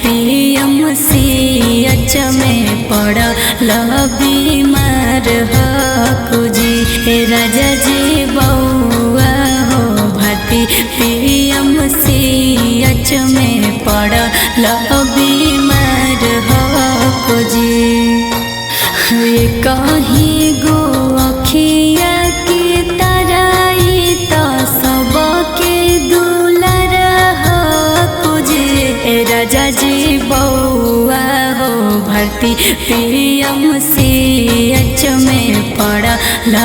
PMCH में पड़ल बीमार हकु जी। राजा जी बउआ हो भर्ती PMCH में पड़ल बीमार हकु जी। कहीं गो अखिया की तराई तो सबके दुलर हकु जी। राजा जी बउआ हो भर्ती PMCH में पड़ल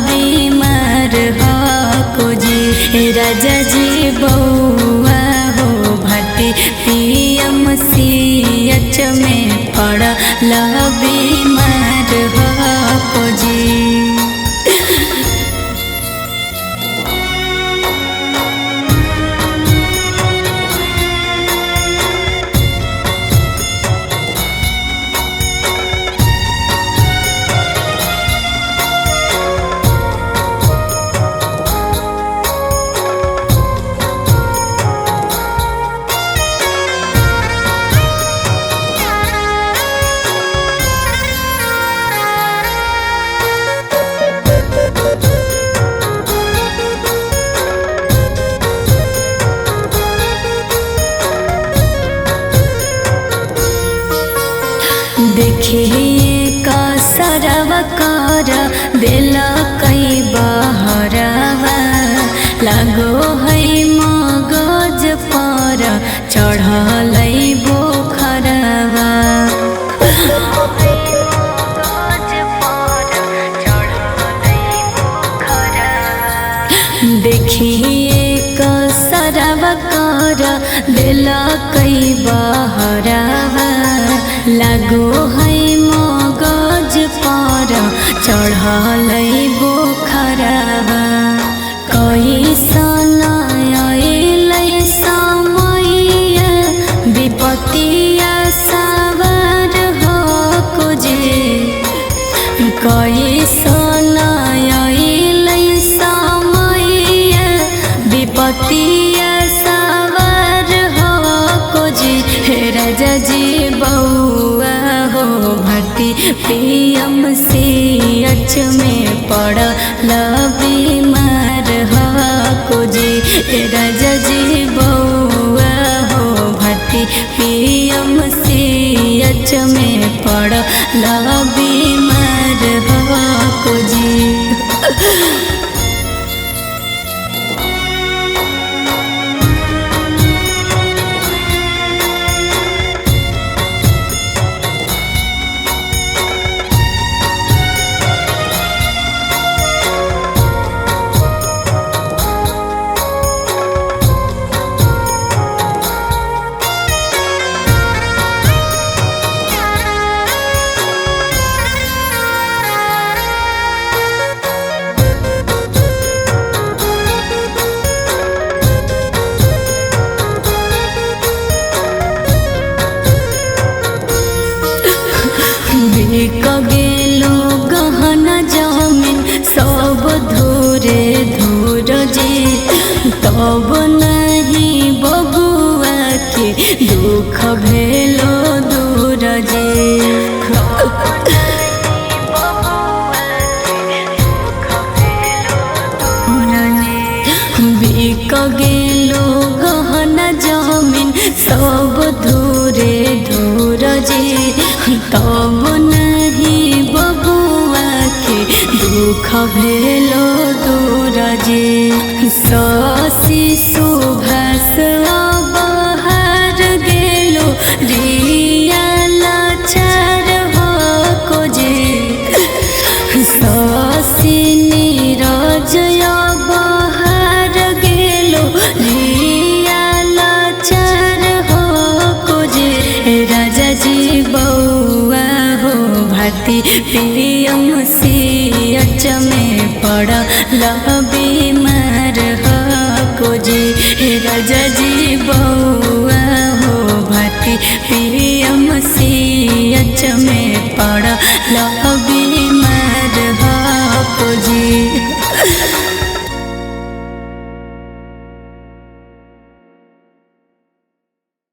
बीमार हकु जी। राजा जी बउआ हो भर्ती PMCH में पड़ल बीमार हकु जी। देखिए का सरवा कर दिल कई बहरवा लागो है मगज पर चढ़ल बोखरवा। देखिए का सरवा कर दिल कई बहरवा लागो है मगज पर चढ़ल बोखरवा। कैसन आइल समय विपत्तिया सवार हकु जी। कैसन आइल समय विपत्तिया सवार हकु जी। राजा जी बउआ हो भर्ती PMCH में पड़ल बीमार हकु जी। राजा जी बउआ हो भर्ती PMCH में पड़ल बीमार हकु जी। बिक गेलो गहना जमीन सब धूरे धूर जी। तब नहीं बबुआ के दुख भेलो दूर जी। बिक गेलो गहना जमीन सब धूरे धूर जी। तब नहीं बबुआ के दुख भेलो दूर जी। शशि सुभाष बहार गेलो रिया लाचार हकु जी। शशि नीरज बहार गेलो रिया लाचार हकु जी। राजा जी बउआ हो भर्ती PMCH में पड़ल बीमार हकु जी। राजा जी बउआ हो भर्ती PMCH में पड़ल